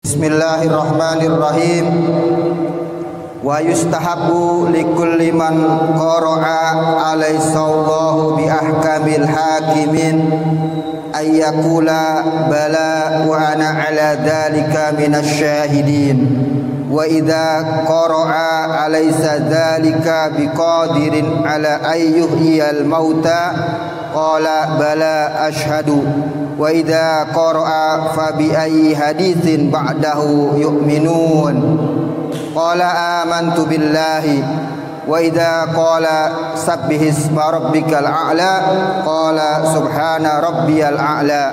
Bismillahirrahmanirrahim. Wa yustahabbu likulli man qara'a alaihissallahu bi ahkamil hakimin ayyakula bala wa ana ala dhalika minasy syahidin wa idza qara'a alaysa dhalika biqadirin ala ayyuhyal mauta qala bala ashhadu wa idza qara'a fa bi ayyi haditsin ba'dahu yu'minun qala amantu billahi wa idza qala sabbihisma rabbikal a'la qala subhana rabbiyal a'la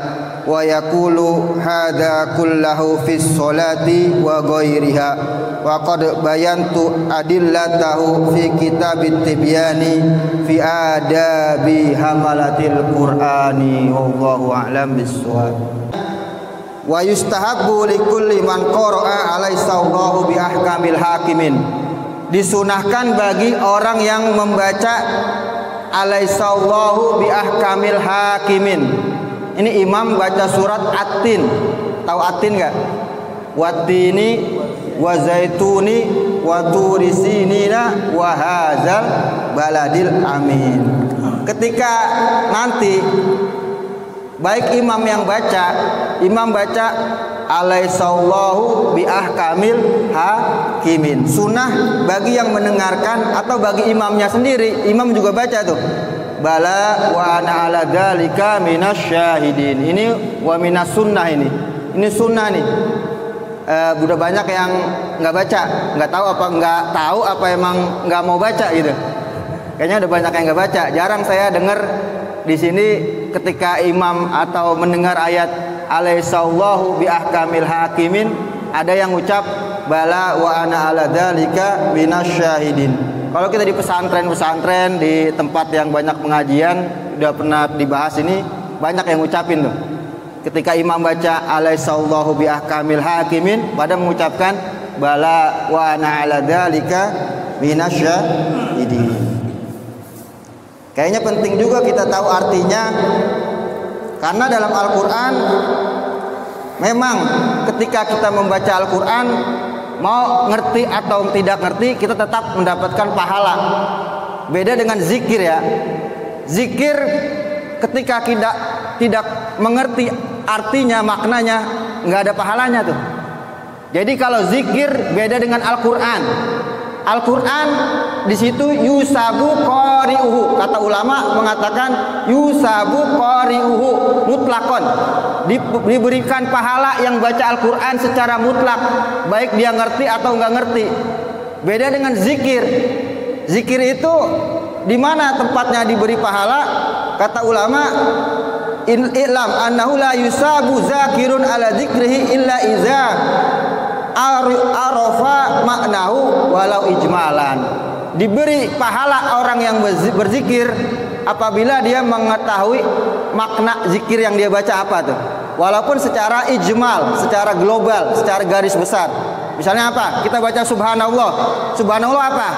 wa yaqulu hadza kullahu fis sholati wa ghairiha wa qad bayantu adillatahu fi kitabit tibyani fi adabi hamalatil qur'ani wallahu a'lam bissawab. Wa yustahabbu likulli man qara'a alaihissallahu bi ahkamil hakimin. Disunahkan bagi orang yang membaca alaihissallahu bi ahkamil hakimin. Ini imam baca surat At-Tin. Tahu At-Tin enggak? Wattini wa zaituni wa turi sinina wa hadzal baladil amin. Ketika nanti baik imam yang baca, imam baca alaihissallahu bi ahkamil hakimin. Sunnah bagi yang mendengarkan atau bagi imamnya sendiri, imam juga baca tuh. Bala wa ana ala dzalika minasy syahidin. Ini wa minas sunnah ini. Ini sunnah nih. Udah banyak yang nggak baca, nggak tahu apa emang nggak mau baca gitu. Kayaknya udah banyak yang nggak baca. Jarang saya dengar di sini ketika imam atau mendengar ayat alaihissallahu bi ahkamil hakimin ada yang ucap bala wa ana ala dzalika minasy syahidin. Kalau kita di pesantren-pesantren, di tempat yang banyak pengajian, udah pernah dibahas ini, banyak yang ngucapin tuh. Ketika imam baca alaihissallahu bi ahkamil hakimin, pada mengucapkan bala wa ana ala dzalika minasy syahidin. Kayaknya penting juga kita tahu artinya, karena dalam Al-Quran memang ketika kita membaca Al-Quran, mau ngerti atau tidak ngerti, kita tetap mendapatkan pahala. Beda dengan zikir ya. Zikir ketika kita tidak mengerti artinya, maknanya, nggak ada pahalanya tuh. Jadi kalau zikir beda dengan Al-Quran. Al-Quran di situ yusabu qari'uhu. Kata ulama mengatakan yusabu qari'uhu mutlakon. Diberikan pahala yang baca Al-Quran secara mutlak, baik dia ngerti atau nggak ngerti. Beda dengan zikir. Zikir itu di mana tempatnya diberi pahala? Kata ulama, i'lam annahu la yusabu zakirun ala dzikrihi illa iza arafa maknahu walau ijmalan. Diberi pahala orang yang berzikir apabila dia mengetahui makna zikir yang dia baca apa tuh, walaupun secara ijmal, secara global, secara garis besar. Misalnya apa? Kita baca subhanallah. Subhanallah apa?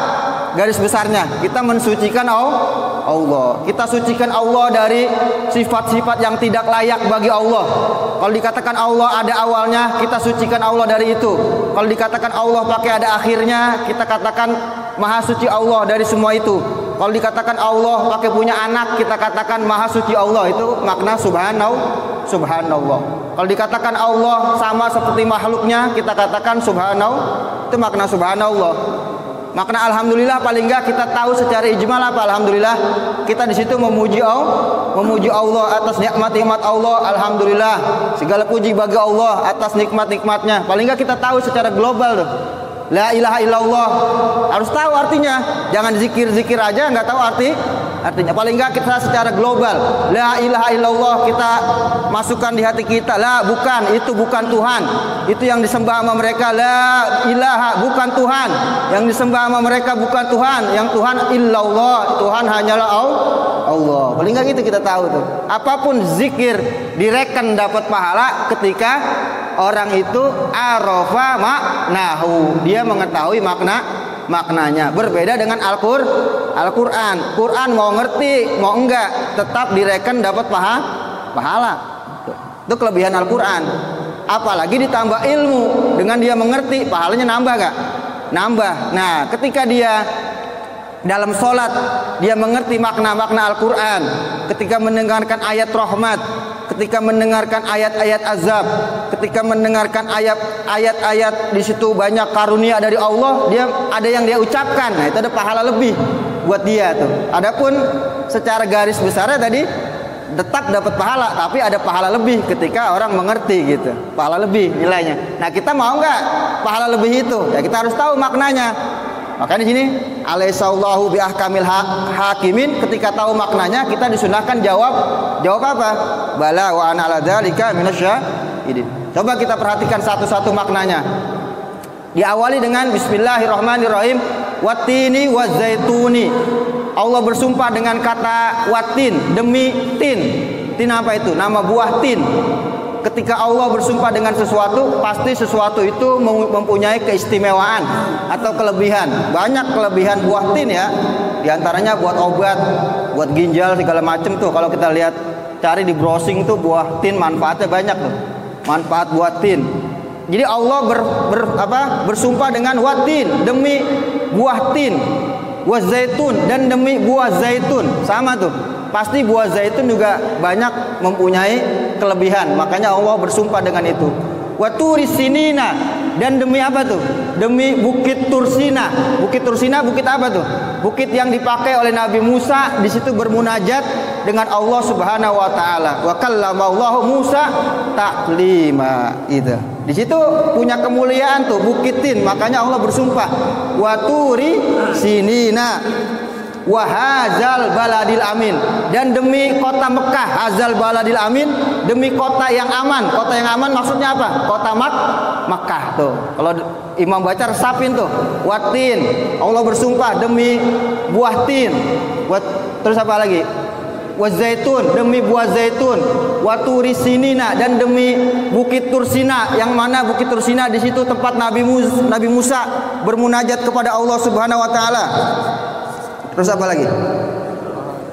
Garis besarnya kita mensucikan Allah. Kita sucikan Allah dari sifat-sifat yang tidak layak bagi Allah. Kalau dikatakan Allah ada awalnya, kita sucikan Allah dari itu. Kalau dikatakan Allah pakai ada akhirnya, kita katakan maha suci Allah dari semua itu. Kalau dikatakan Allah pakai punya anak, kita katakan maha suci Allah. Itu makna subhanallah. Kalau dikatakan Allah sama seperti makhluknya, kita katakan subhanallah. Itu makna subhanallah. Makna alhamdulillah paling enggak kita tahu secara ijmal apa? Alhamdulillah kita di situ memuji Allah atas nikmat-nikmat Allah. Alhamdulillah segala puji bagi Allah atas nikmat-nikmatnya. Paling enggak kita tahu secara global tuh. La ilaha illallah harus tahu artinya. Jangan zikir-zikir aja nggak tahu artinya. Paling enggak kita secara global la ilaha illallah kita masukkan di hati kita. La bukan, itu bukan Tuhan. Itu yang disembah sama mereka. La ilaha bukan Tuhan. Yang disembah sama mereka bukan Tuhan. Yang Tuhan illallah. Tuhan hanyalah Allah. Paling enggak gitu kita tahu tuh. Apapun zikir direken dapat pahala ketika orang itu arafa maknahu. Dia mengetahui maknanya. Berbeda dengan Al-Quran. Quran mau ngerti mau enggak tetap direken dapat pahala. Itu kelebihan Al-Quran. apalagi ditambah ilmu, dengan dia mengerti, pahalanya nambah gak? Nambah. Nah, ketika dia dalam sholat dia mengerti makna-makna Al-Quran, ketika mendengarkan ayat rahmat, ketika mendengarkan ayat-ayat azab, ketika mendengarkan ayat-ayat di situ banyak karunia dari Allah, dia ada yang dia ucapkan, nah itu ada pahala lebih buat dia tuh. Adapun secara garis besarnya tadi tetap dapat pahala, tapi ada pahala lebih ketika orang mengerti gitu, pahala lebih nilainya. Nah, kita mau nggak pahala lebih itu? Ya kita harus tahu maknanya. Maka di sini alaihissallahu bi ahkamil hakimin, ketika tahu maknanya kita disunahkan jawab apa? Bala wa ana ala dzalika minasyahidin. Coba kita perhatikan satu-satu maknanya. Diawali dengan bismillahirrahmanirrahim, wattini wazaituni. Allah bersumpah dengan kata watin, demi tin. Tin apa itu? Nama buah tin. Ketika Allah bersumpah dengan sesuatu, pasti sesuatu itu mempunyai keistimewaan atau kelebihan. Banyak kelebihan buah tin ya. Di antaranya buat obat, buat ginjal segala macam tuh. Kalau kita lihat cari di browsing tuh buah tin manfaatnya banyak tuh. Manfaat buah tin. Jadi Allah bersumpah dengan watin, demi buah tin, wazaitun, dan demi buah zaitun. Sama tuh. Pasti buah zaitun juga banyak mempunyai kelebihan. Makanya Allah bersumpah dengan itu. Wa turisinina, dan demi apa tuh? Demi bukit Tursina. Bukit Tursina bukit apa tuh? Bukit yang dipakai oleh Nabi Musa di situ bermunajat dengan Allah Subhanahu wa taala. Wa kallamallahu Musa taklima. Itu. Di situ punya kemuliaan tuh Bukit Tin. Makanya Allah bersumpah wa turisinina wa hadzal baladil amin, dan demi kota Mekah, hadzal baladil amin, demi kota yang aman. Kota yang aman maksudnya apa? Kota Mekah tuh. Kalau imam baca resapin tuh, watin. Allah bersumpah demi buah tin. Terus apa lagi? Wazaitun, demi buah zaitun. Waturi sinina, dan demi bukit Tursina. Yang mana bukit Tursina di situ tempat Nabi Musa bermunajat kepada Allah Subhanahu wa taala. Terus apa lagi?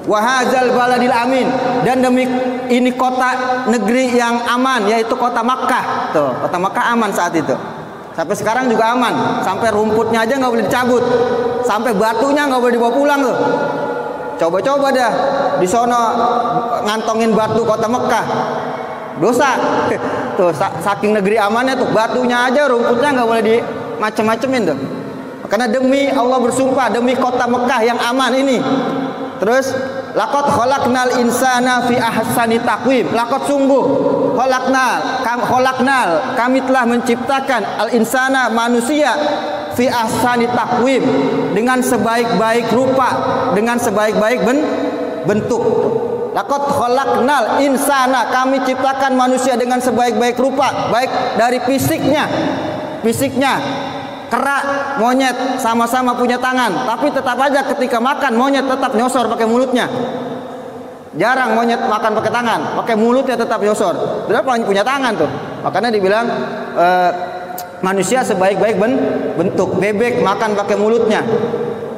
Wahazal baladil amin, dan demi ini kota negeri yang aman, yaitu kota Makkah. Tuh, kota Makkah aman saat itu. Sampai sekarang juga aman. Sampai rumputnya aja nggak boleh dicabut, sampai batunya nggak boleh dibawa pulang tuh. Coba-coba dah di sono ngantongin batu kota Mekah, dosa. Tuh saking negeri amannya tuh, batunya aja, rumputnya nggak boleh dimacem-macemin tuh. Karena demi Allah bersumpah demi kota Mekah yang aman ini. Terus laqad khalaqnal insana fi ahsani taqwim. Laqad sungguh khalaqnal kami telah menciptakan al insana manusia fi ahsani taqwim, dengan sebaik-baik rupa, dengan sebaik-baik bentuk. Laqad khalaqnal insana, kami ciptakan manusia dengan sebaik-baik rupa, baik dari fisiknya kera, monyet sama-sama punya tangan, tapi tetap aja ketika makan monyet tetap nyosor pakai mulutnya. Jarang monyet makan pakai tangan, pakai mulutnya tetap nyosor. Kenapa punya tangan tuh? Makanya dibilang manusia sebaik-baik bentuk. Bebek makan pakai mulutnya.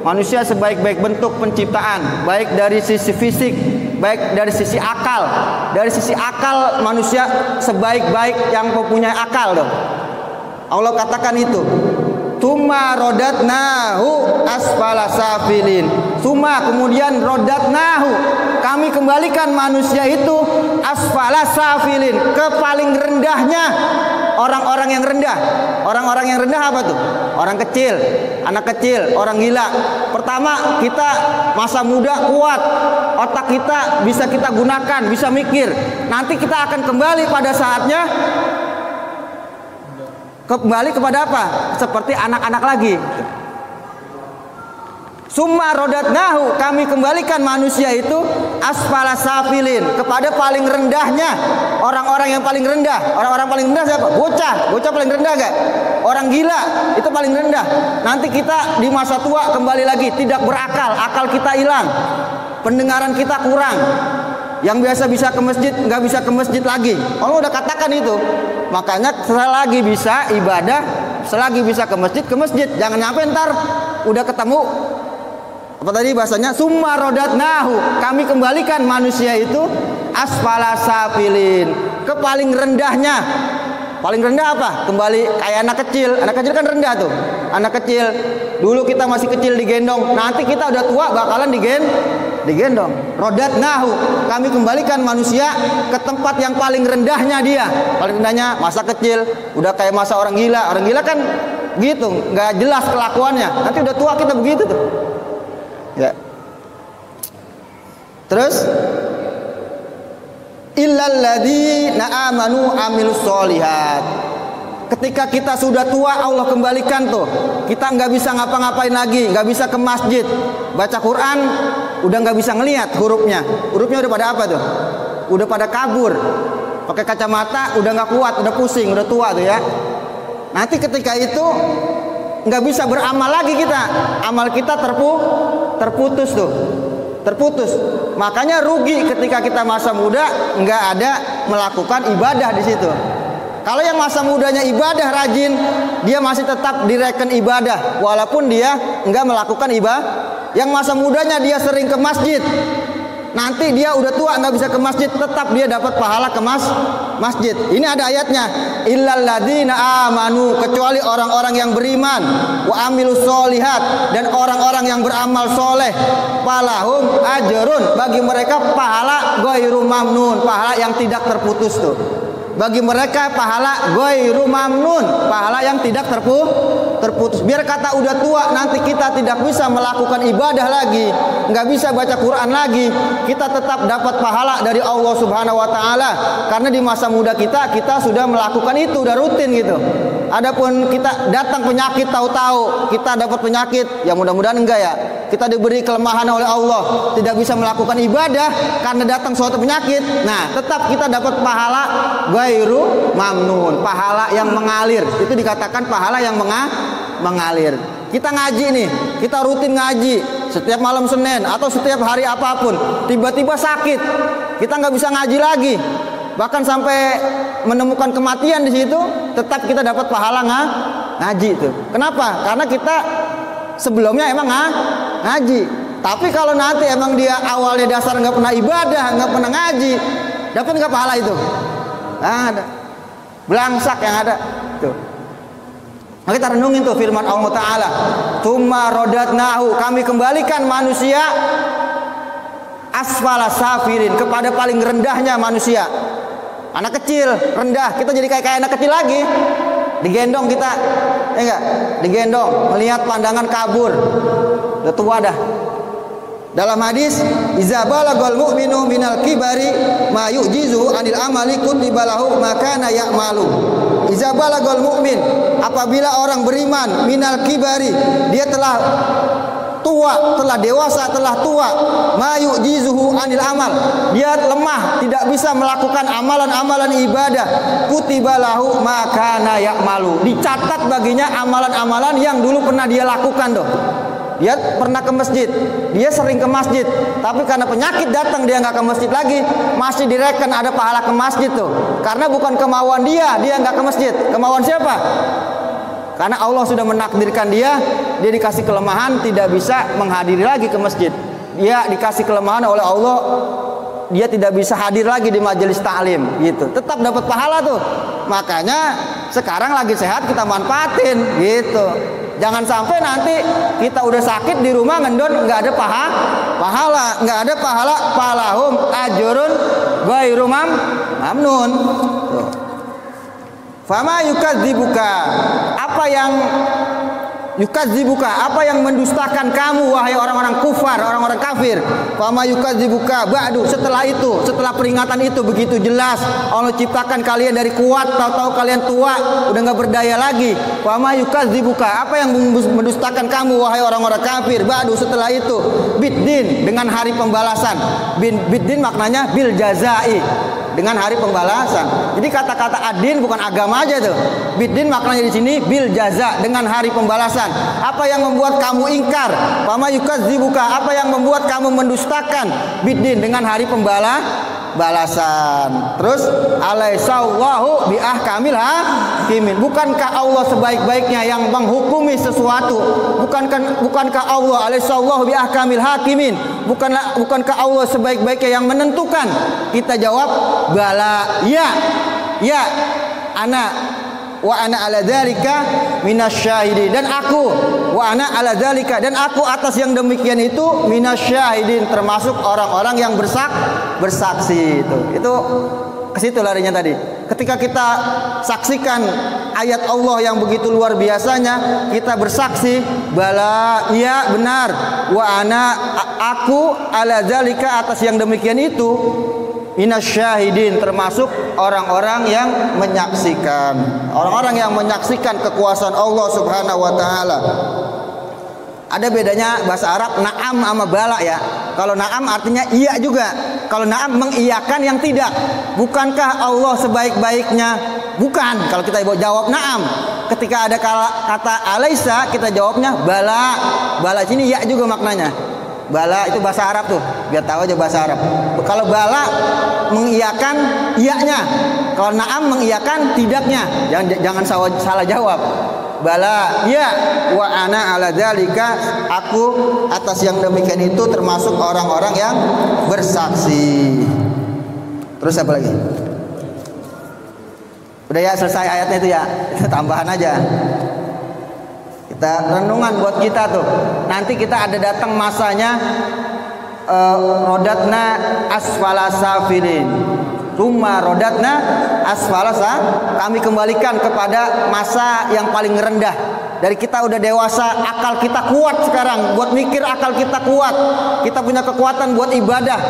Manusia sebaik-baik bentuk penciptaan, baik dari sisi fisik, baik dari sisi akal. Dari sisi akal manusia sebaik-baik yang mempunyai akal tuh. Allah katakan itu. Summa rodatnahu asfala safilin. Summa kemudian rodatnahu, kami kembalikan manusia itu asfala safilin, ke paling rendahnya orang-orang yang rendah. Orang-orang yang rendah apa tuh? Orang kecil, anak kecil, orang gila. Pertama, kita masa muda kuat, otak kita bisa kita gunakan, bisa mikir. Nanti kita akan kembali pada saatnya kembali kepada apa? Seperti anak-anak lagi. Summa rodatnahu, kami kembalikan manusia itu asfala safilin, kepada paling rendahnya orang-orang yang paling rendah. Orang-orang paling rendah siapa? Bocah paling rendah gak? Orang gila itu paling rendah. Nanti kita di masa tua kembali lagi tidak berakal, akal kita hilang, pendengaran kita kurang. Yang biasa bisa ke masjid nggak bisa ke masjid lagi. Allah udah katakan itu. Makanya selagi bisa ibadah, selagi bisa ke masjid. Jangan nyampe ntar udah ketemu apa tadi bahasanya, summa rodatnahu, kami kembalikan manusia itu asfala safilin, ke paling rendahnya Paling rendah apa? Kembali kayak anak kecil. Anak kecil kan rendah tuh. Anak kecil dulu kita masih kecil digendong, nanti kita udah tua bakalan digendong. Rodat nahu, kami kembalikan manusia ke tempat yang paling rendahnya dia. Paling rendahnya masa kecil, udah kayak masa orang gila. Orang gila kan gitu, nggak jelas kelakuannya. Nanti udah tua kita begitu tuh. Ya. Terus illal ladzina amanu amilus sholihat. Ketika kita sudah tua, Allah kembalikan tuh. Kita nggak bisa ngapa-ngapain lagi, nggak bisa ke masjid, baca Quran, udah nggak bisa ngelihat hurufnya. Hurufnya udah pada apa tuh? Udah pada kabur. Pakai kacamata, udah nggak kuat, udah pusing, udah tua tuh ya. Nanti ketika itu nggak bisa beramal lagi kita. Amal kita terputus tuh. Terputus. Makanya rugi ketika kita masa muda nggak ada melakukan ibadah di situ. Kalau yang masa mudanya ibadah rajin, dia masih tetap direken ibadah walaupun dia nggak melakukan ibadah. Yang masa mudanya dia sering ke masjid, nanti dia udah tua nggak bisa ke masjid, tetap dia dapat pahala ke masjid. Ini ada ayatnya, illal ladzina amanu, kecuali orang-orang yang beriman, wa amilus sholihat, dan orang-orang yang beramal soleh, falahum ajrun, bagi mereka pahala ghairu mamnun, pahala yang tidak terputus tuh. Bagi mereka pahala ghairu mamnun, pahala yang tidak terputus. Biar kata udah tua nanti kita tidak bisa melakukan ibadah lagi, nggak bisa baca Quran lagi, kita tetap dapat pahala dari Allah Subhanahu wa taala. Karena di masa muda kita sudah melakukan itu, udah rutin gitu. Adapun kita datang penyakit, tahu-tahu kita dapat penyakit, ya mudah-mudahan enggak ya. Kita diberi kelemahan oleh Allah, tidak bisa melakukan ibadah karena datang suatu penyakit. Nah, tetap kita dapat pahala ghairu mamnun, pahala yang mengalir. Itu dikatakan pahala yang mengalir. Kita ngaji nih, kita rutin ngaji setiap malam Senin atau setiap hari apapun, tiba-tiba sakit, kita nggak bisa ngaji lagi, bahkan sampai menemukan kematian di situ, tetap kita dapat pahala ngaji itu. Kenapa? Karena kita sebelumnya emang ngaji. Tapi kalau nanti emang dia awalnya dasar nggak pernah ibadah, nggak pernah ngaji, dapat nggak pahala itu? Ada, belangsak yang ada tuh. Nah, kita renungin tuh firman Allah Ta'ala, tsumma rodatnahu, kami kembalikan manusia asfala safirin, kepada paling rendahnya manusia. Anak kecil rendah, kita jadi kayak anak kecil lagi, digendong kita, ya enggak? Digendong, melihat pandangan kabur, udah tua dah. Dalam hadis, iza balagul mu'minu minal kibari ma yu'jizu anil amali kutiba lahu ma kana ya'malu. Iza balagul mu'min, apabila orang beriman minal kibari, dia telah tua, telah dewasa, telah tua, ma yu'jizuhu anil amal, dia lemah, tidak bisa melakukan amalan-amalan ibadah, kutiba lahu ma kana ya'malu, dicatat baginya amalan-amalan yang dulu pernah dia lakukan tuh. Dia pernah ke masjid, dia sering ke masjid, tapi karena penyakit datang dia nggak ke masjid lagi, masih direken ada pahala ke masjid tuh. Karena bukan kemauan dia nggak ke masjid. Kemauan siapa? Karena Allah sudah menakdirkan dia dikasih kelemahan, tidak bisa menghadiri lagi ke masjid. Dia dikasih kelemahan oleh Allah, dia tidak bisa hadir lagi di majelis ta'lim gitu. Tetap dapat pahala tuh. Makanya sekarang lagi sehat kita manfaatin gitu. Jangan sampai nanti kita udah sakit di rumah ngendon nggak ada pahala, nggak ada pahala, falahum ajrun ghairu mamnun. Fama yukadzibuka, apa yang yukadzibuka, apa yang mendustakan kamu wahai orang-orang kufar, orang-orang kafir. Fama yukadzibuka ba'du, setelah itu, setelah peringatan itu begitu jelas Allah ciptakan kalian dari kuat, tahu-tahu kalian tua, udah nggak berdaya lagi. Fama yukadzibuka, apa yang mendustakan kamu wahai orang-orang kafir, ba'du, setelah itu, biddin, dengan hari pembalasan. Biddin maknanya bil jazai, dengan hari pembalasan. Jadi kata-kata adin bukan agama aja tuh. Biddin maknanya di sini bil jaza, dengan hari pembalasan. Apa yang membuat kamu ingkar? Fama yukadzibuka, apa yang membuat kamu mendustakan biddin, dengan hari balasan. Terus alaisallahu bi ahkamil hakimin, bukankah Allah sebaik-baiknya yang menghukumi sesuatu? Bukankah Allah alaisallahu bi ahkamil hakimin, bukankah Allah sebaik-baiknya yang menentukan? Kita jawab bala, ya. wa ana ala dzalika minasyahidin, dan aku wa ana ala dzalika, dan aku atas yang demikian itu minasyahidin, termasuk orang-orang yang bersaksi. Itu ke situ larinya tadi. Ketika kita saksikan ayat Allah yang begitu luar biasanya, kita bersaksi, bala, iya benar, wa ana, aku ala dzalika, atas yang demikian itu minasyahidin, termasuk orang-orang yang menyaksikan. Orang-orang yang menyaksikan kekuasaan Allah Subhanahu wa taala. Ada bedanya bahasa Arab na'am sama bala ya. Kalau na'am artinya iya juga. Kalau na'am mengiyakan yang tidak. Bukankah Allah sebaik-baiknya? Bukan. Kalau kita jawab na'am. Ketika ada kata alaisa, kita jawabnya bala. Bala sini iya juga maknanya. Bala itu bahasa Arab tuh, biar tahu aja bahasa Arab. Kalau bala mengiyakan iyanya, kalau na'am mengiyakan tidaknya. Jangan salah jawab. Bala, ya, wa ana ala dzalika, aku atas yang demikian itu termasuk orang-orang yang bersaksi. Terus apa lagi? Udah ya, selesai ayatnya itu ya. Itu tambahan aja. Kita renungan buat kita tuh. Nanti kita ada datang masanya rodatna asfala safilin. Rumah rodatna asfalasa, kami kembalikan kepada masa yang paling rendah. Dari kita udah dewasa, akal kita kuat sekarang, buat mikir akal kita kuat, kita punya kekuatan buat ibadah.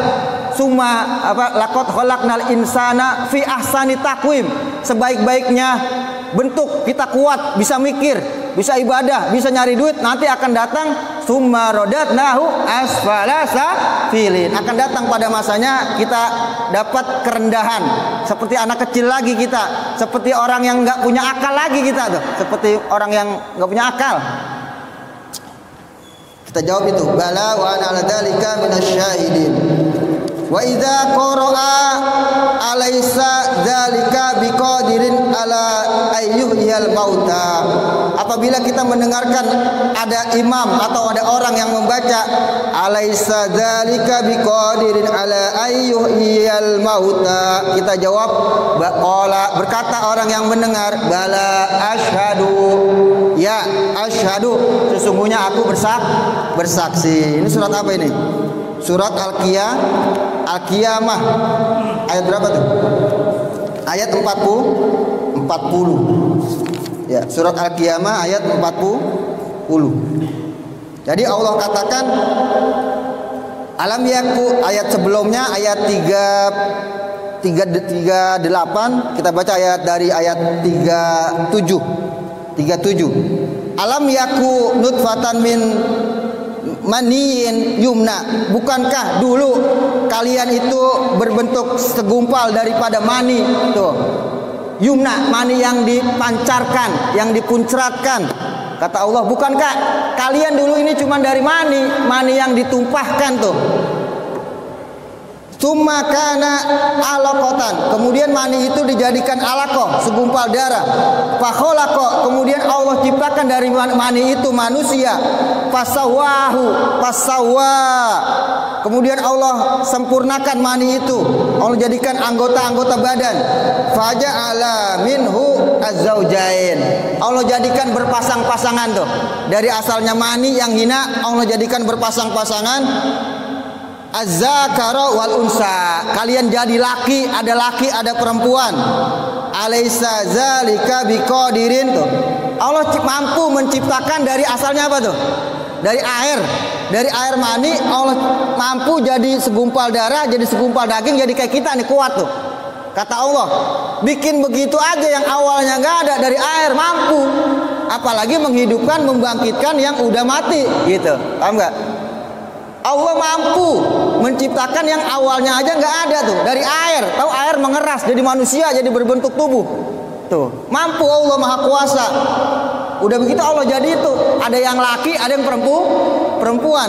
Summa laqad khalaqnal insana fi ahsani taqwim, sebaik-baiknya bentuk kita kuat, bisa mikir, bisa ibadah, bisa nyari duit. Nanti akan datang summa rodatnahu asfala safilin, akan datang pada masanya kita dapat kerendahan, seperti anak kecil lagi kita, seperti orang yang nggak punya akal lagi kita tuh, seperti orang yang nggak punya akal. Kita jawab itu, bala wa ana ala dzalika minasyahidin. Wa idza qara'a alaysa dzalika biqadirin ala ayyuhil mauta. Apabila kita mendengarkan ada imam atau ada orang yang membaca alaysa dzalika biqadirin ala ayyuhil mauta, kita jawab qala, berkata orang yang mendengar, bala asyhadu, ya asyhadu, sesungguhnya aku bersaksi. Ini surat apa ini? Surat Al-Qiyamah ayat berapa tuh? Ayat 40. Ya, surat Al-Qiyamah ayat 40. Jadi Allah katakan alam yaku, ayat sebelumnya ayat 38, kita baca ayat dari ayat 37. Alam yaku nutfatan min maniin yumna, bukankah dulu kalian itu berbentuk segumpal daripada mani tuh, yumna, mani yang dipancarkan, yang dipuncratkan. Kata Allah, bukankah kalian dulu ini cuma dari mani yang ditumpahkan tuh. Summa kana alaqatan, kemudian mani itu dijadikan alaqah, segumpal darah. Fa khalaqa, kemudian Allah ciptakan dari mani itu manusia. Fasawwahu, kemudian Allah sempurnakan mani itu, Allah jadikan anggota-anggota badan. Faja'ala minhu az-zaujain, Allah jadikan berpasang-pasangan tuh. Dari asalnya mani yang hina, Allah jadikan berpasang-pasangan. Az-zakara wal unsa, kalian jadi laki ada perempuan. Alaysa zalika biqadirin tuh. Allah mampu menciptakan dari asalnya apa tuh? Dari air mani, Allah mampu jadi segumpal darah, jadi segumpal daging, jadi kayak kita nih, kuat tuh. Kata Allah, bikin begitu aja yang awalnya nggak ada, dari air mampu, apalagi menghidupkan, membangkitkan yang udah mati gitu. Paham nggak? Allah mampu menciptakan yang awalnya aja nggak ada tuh, dari air. Tahu air mengeras jadi manusia, jadi berbentuk tubuh. Tuh, mampu Allah, Maha Kuasa. Udah begitu Allah jadi itu, ada yang laki, ada yang perempuan.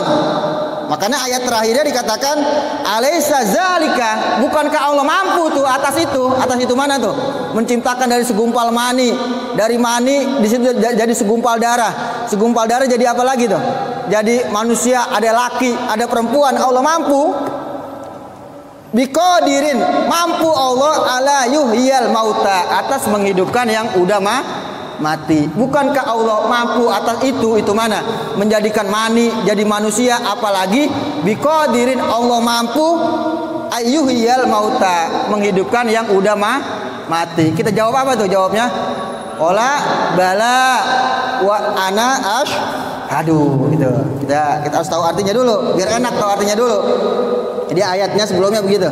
Makanya ayat terakhirnya dikatakan alaysa zalika, bukankah Allah mampu tuh atas itu mana tuh? Menciptakan dari segumpal mani, dari mani di situ jadi segumpal darah. Segumpal darah jadi apa lagi tuh? Jadi manusia, ada laki, ada perempuan. Allah mampu. Biqadirin, mampu Allah ala yuhyal mauta, atas menghidupkan yang udah mati. Bukankah Allah mampu atas itu mana? Menjadikan mani jadi manusia, apalagi biqadirin, Allah mampu ayyuhyal mauta, menghidupkan yang udah mati. Kita jawab apa tuh jawabnya? Qala bala wa ana aduh gitu. Kita harus tahu artinya dulu, biar enak tahu artinya dulu. Jadi ayatnya sebelumnya begitu.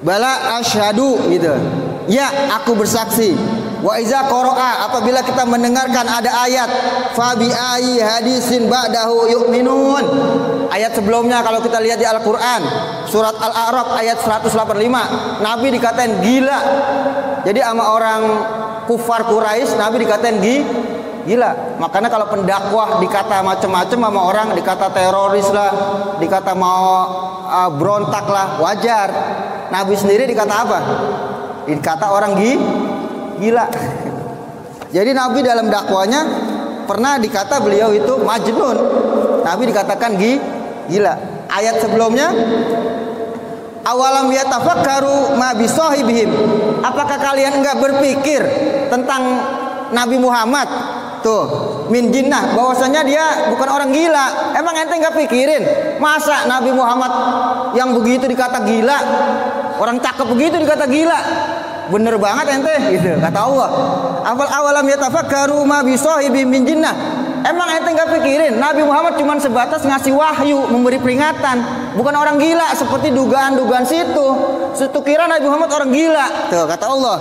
Bala asyhadu gitu. Ya, aku bersaksi. Wa iza qara'a, apabila kita mendengarkan ada ayat fa bi ayyi hadisin ba'dahu yu'minun. Ayat sebelumnya kalau kita lihat di Al-Qur'an, surat Al-A'raf ayat 185, Nabi dikatain gila. Jadi sama orang kufar Quraisy Nabi dikatain gila. Makanya kalau pendakwah dikata macam-macam sama orang, dikata teroris lah, dikata mau berontak lah, wajar. Nabi sendiri dikata apa? Dikata orang gila. Jadi Nabi dalam dakwanya pernah dikata beliau itu majnun. Nabi dikatakan gila. Ayat sebelumnya, awalam yatafakkaru ma bisahibihim, apakah kalian enggak berpikir tentang Nabi Muhammad? Tuh, min jinnah, bahwasanya dia bukan orang gila. Emang ente nggak pikirin, masa Nabi Muhammad yang begitu dikata gila, orang cakep begitu dikata gila? Bener banget ente, gitu kata Allah. Awalam yatafakkaru ma bisahibi min jinnah. Emang ente nggak pikirin Nabi Muhammad cuma sebatas ngasih wahyu, memberi peringatan, bukan orang gila seperti dugaan-dugaan situ. Situ kira Nabi Muhammad orang gila. Tuh kata Allah,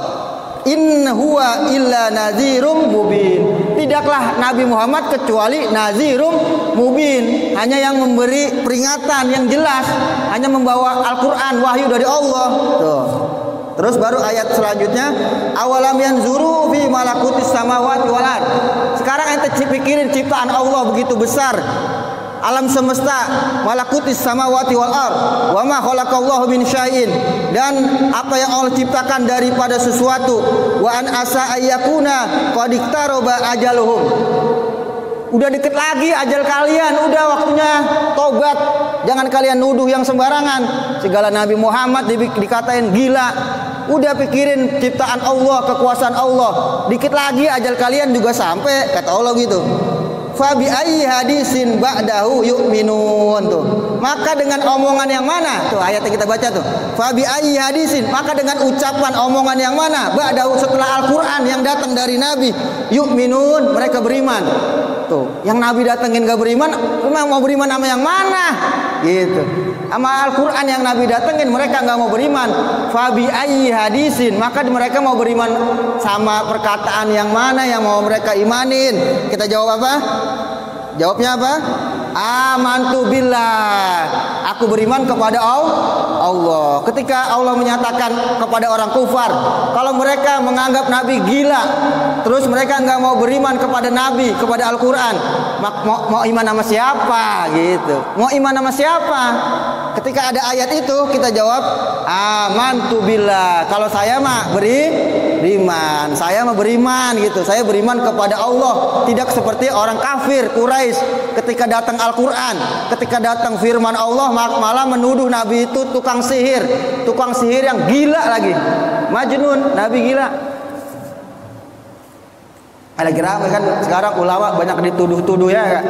in huwa illa nadhirum mubin. Tidaklah Nabi Muhammad kecuali nadhirum mubin, hanya yang memberi peringatan yang jelas, hanya membawa Al-Qur'an, wahyu dari Allah. Tuh. Terus baru ayat selanjutnya, awalam yanzuru fi malakutis samawati wal ard. Sekarang ente pikirin ciptaan Allah begitu besar, alam semesta, malakutis samawati wal ard, wa ma khalaqallahu min syai'in, dan apa yang Allah ciptakan daripada sesuatu, wa an asa ayyakuna qad iktaraba ajaluhum. Udah deket lagi ajal kalian, udah waktunya tobat. Jangan kalian nuduh yang sembarangan. Segala Nabi Muhammad dikatain gila. Udah pikirin ciptaan Allah, kekuasaan Allah. Dikit lagi ajal kalian juga sampai, kata Allah gitu. Fa bi ayyi hadisin ba'dahu yu'minun. Tuh. Maka dengan omongan yang mana? Tuh ayat yang kita baca tuh. Fa bi ayyi hadisin, maka dengan ucapan omongan yang mana? Ba'dahu, setelah Al-Qur'an yang datang dari Nabi, yu'minun, mereka beriman. Tuh, yang Nabi datengin gak beriman, memang mau beriman sama yang mana? Gitu. Sama Al-Qur'an yang Nabi datengin mereka nggak mau beriman. Fa bi ayyi hadisin, maka mereka mau beriman sama perkataan yang mana yang mau mereka imanin? Kita jawab apa? Jawabnya apa? Amantu billah. Aku beriman kepada Allah. Ketika Allah menyatakan kepada orang kufar, kalau mereka menganggap Nabi gila, terus mereka nggak mau beriman kepada Nabi, kepada Al-Qur'an, mau iman sama siapa? Gitu. Mau iman sama siapa? Ketika ada ayat itu kita jawab amantu billah. Kalau saya mah beriman, saya mah beriman gitu. Saya beriman kepada Allah, tidak seperti orang kafir Quraisy ketika datang Al-Qur'an, ketika datang firman Allah malah menuduh Nabi itu tukang sihir yang gila lagi. Majnun, Nabi gila. Lagi ramai kan sekarang ulama banyak dituduh-tuduh ya.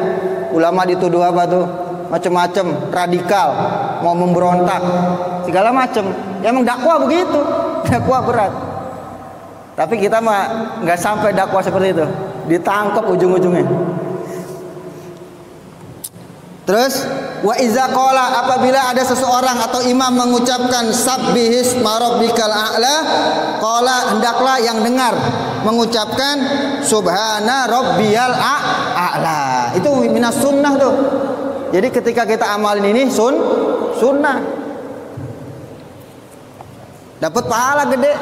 Ulama dituduh apa tuh? Macam-macam, radikal, mau memberontak, segala macam. Ya emang dakwah begitu, dakwah berat. Tapi kita mah nggak sampai dakwah seperti itu, ditangkap ujung-ujungnya. Terus wa iza qala, apabila ada seseorang atau imam mengucapkan sabbihisma rabbikal a'la, qala, hendaklah yang dengar mengucapkan subhana rabbiyal a'la. Itu minas sunnah tuh. Jadi ketika kita amalin ini sunnah, dapat pahala gede.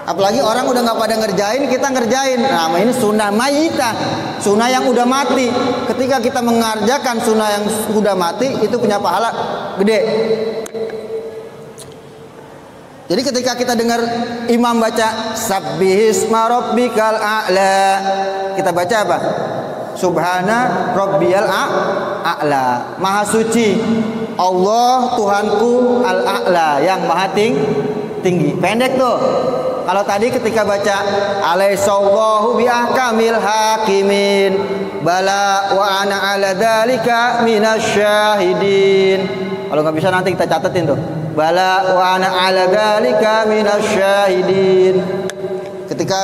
Apalagi orang udah nggak pada ngerjain, kita ngerjain. Nah, ini sunnah mayitah, sunnah yang udah mati. Ketika kita mengerjakan sunnah yang sudah mati, itu punya pahala gede. Jadi ketika kita dengar imam baca sabbihisma rabbikal a'la, kita baca apa? Subhana rabbiyal a'la, maha suci Allah Tuhanku al-a'la, yang maha tinggi. Pendek tuh. Kalau tadi ketika baca alaihissallahu biahkamil hakimin, bala wa ana ala dzalika minasyahidin. Kalau nggak bisa nanti kita catetin tuh. Bala wa ana ala dzalika minasyahidin. Ketika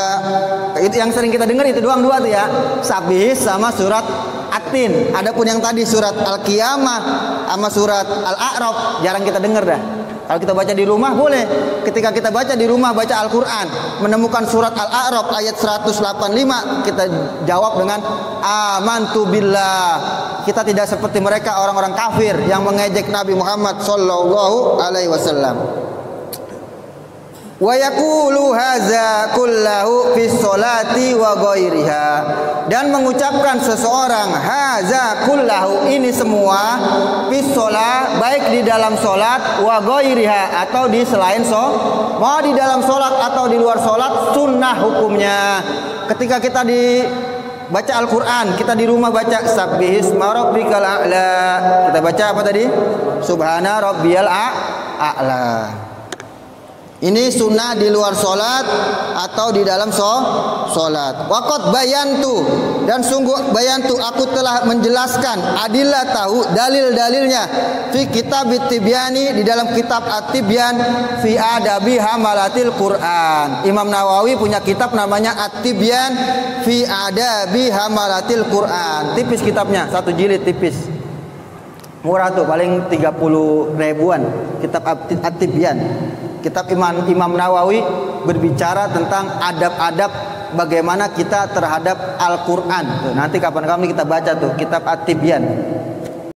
itu yang sering kita dengar itu doang dua tuh ya. Sabih sama surat At-Tin. Adapun yang tadi surat Al-Qiyamah sama surat Al-A'raf jarang kita dengar dah. Kalau kita baca di rumah boleh. Ketika kita baca di rumah baca Al-Qur'an, menemukan surat Al-A'raf ayat 185, kita jawab dengan amantu billah. Kita tidak seperti mereka orang-orang kafir yang mengejek Nabi Muhammad sallallahu alaihi wasallam. Wa yaqulu hadza kullahu fi sholati wa ghairiha, dan mengucapkan seseorang hadza kullahu, ini semua fi sholat, baik di dalam sholat, wa ghairiha, atau di selain sholat. Mau di dalam sholat atau di luar sholat, sunnah hukumnya. Ketika kita baca Al-Quran, kita di rumah baca sabbihisma rabbikal a'la, kita baca apa tadi? Subhana rabbiyal a'la. Ini sunnah di luar sholat atau di dalam sholat. Waqad bayantu, dan sungguh bayantu, aku telah menjelaskan adillah tahu dalil-dalilnya fi kitab At-Tibyani, di dalam kitab At-Tibyan fi adabi hamalatil Quran. Imam Nawawi punya kitab namanya At-Tibyan fi adabi hamalatil Quran. Tipis kitabnya, satu jilid tipis. Murah tuh, paling 30 ribuan kitab At-Tibyan. Kitab Imam Nawawi berbicara tentang adab-adab bagaimana kita terhadap Al-Quran. Nanti kapan-kapan kita baca tuh kitab At-Tibyan.